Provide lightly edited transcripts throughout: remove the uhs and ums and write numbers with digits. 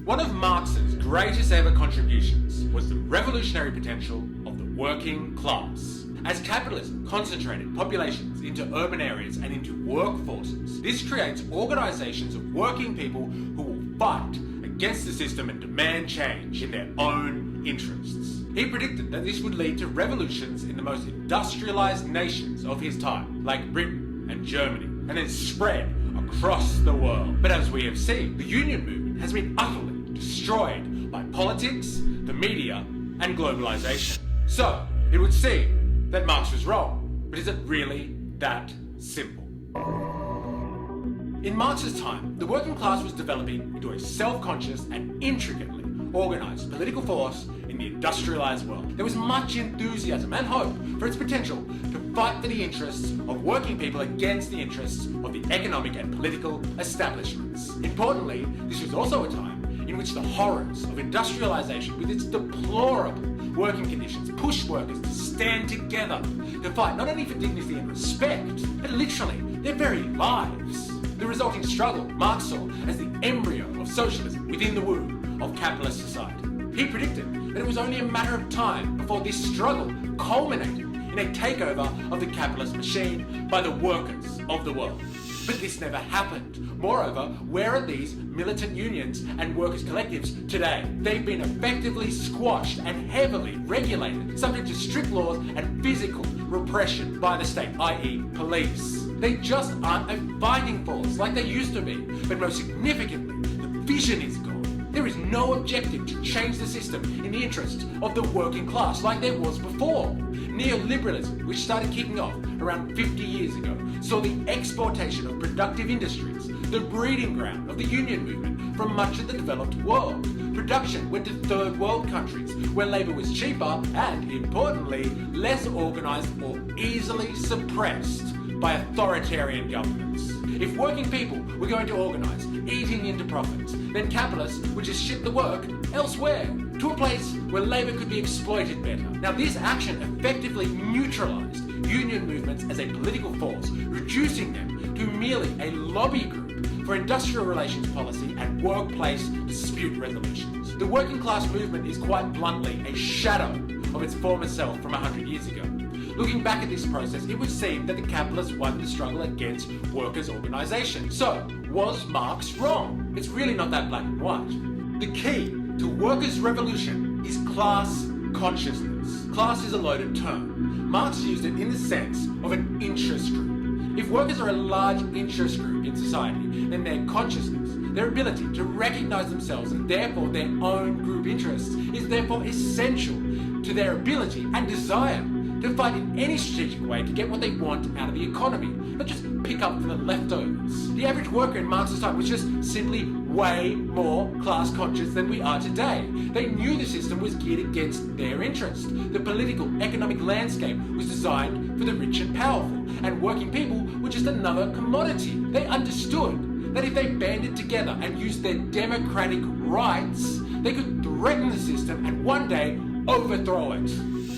One of Marx's greatest ever contributions was the revolutionary potential of the working class. As capitalism concentrated populations into urban areas and into workforces, this creates organizations of working people who will fight against the system and demand change in their own interests. He predicted that this would lead to revolutions in the most industrialized nations of his time, like Britain and Germany, and then spread across the world. But as we have seen, the union movement has been utterly destroyed by politics, the media, and globalization. So, it would seem that Marx was wrong, but is it really that simple? In Marx's time, the working class was developing into a self-conscious and intricately organized political force in the industrialized world. There was much enthusiasm and hope for its potential to fight for the interests of working people against the interests of the economic and political establishments. Importantly, this was also a time in which the horrors of industrialization with its deplorable working conditions pushed workers to stand together to fight not only for dignity and respect, but literally their very lives. The resulting struggle Marx saw as the embryo of socialism within the womb of capitalist society. He predicted that it was only a matter of time before this struggle culminated in a takeover of the capitalist machine by the workers of the world. But this never happened. Moreover, where are these militant unions and workers' collectives today? They've been effectively squashed and heavily regulated, subject to strict laws and physical repression by the state, i.e. police. They just aren't a fighting force like they used to be. But most significantly, the vision is gone. There is no objective to change the system in the interest of the working class like there was before. Neoliberalism, which started kicking off around 50 years ago, saw the exportation of productive industries, the breeding ground of the union movement from much of the developed world. Production went to third world countries where labour was cheaper and, importantly, less organised or easily suppressed by authoritarian governments. If working people were going to organise, eating into profits, then capitalists would just ship the work elsewhere, to a place where labour could be exploited better. Now, this action effectively neutralised union movements as a political force, reducing them to merely a lobby group for industrial relations policy and workplace dispute resolutions. The working class movement is quite bluntly a shadow of its former self from 100 years ago. Looking back at this process, it would seem that the capitalists won the struggle against workers' organisation. So, was Marx wrong? It's really not that black and white. The key to workers' revolution is class consciousness. Class is a loaded term. Marx used it in the sense of an interest group. If workers are a large interest group in society, then their consciousness, their ability to recognise themselves and therefore their own group interests is therefore essential to their ability and desire to fight in any strategic way to get what they want out of the economy, not just pick up for the leftovers. The average worker in Marx's time was just simply way more class conscious than we are today. They knew the system was geared against their interest. The political, economic landscape was designed for the rich and powerful, and working people were just another commodity. They understood that if they banded together and used their democratic rights, they could threaten the system and one day overthrow it.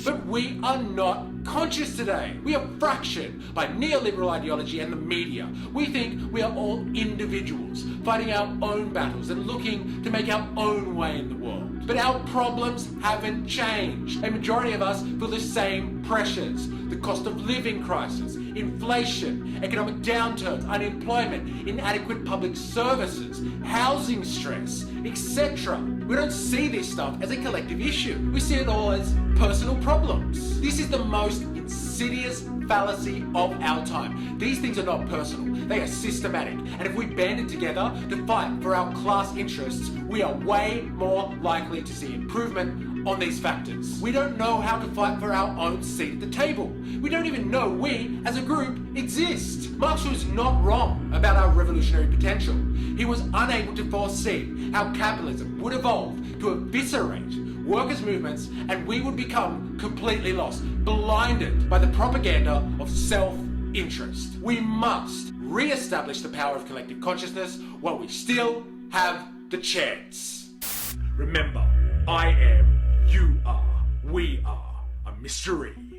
But we are not conscious today. We are fractured by neoliberal ideology and the media. We think we are all individuals, fighting our own battles and looking to make our own way in the world. But our problems haven't changed. A majority of us feel the same pressures. The cost of living crisis, inflation, economic downturns, unemployment, inadequate public services, housing stress, etc. We don't see this stuff as a collective issue. We see it all as personal problems. This is the most insidious fallacy of our time. These things are not personal, they are systematic. And if we banded together to fight for our class interests, we are way more likely to see improvement on these factors. We don't know how to fight for our own seat at the table. We don't even know we, as a group, exist. Marx was not wrong about our revolutionary potential. He was unable to foresee how capitalism would evolve to eviscerate workers' movements, and we would become completely lost, blinded by the propaganda of self-interest. We must re-establish the power of collective consciousness while we still have the chance. Remember, I am, you are, we are a MysterE.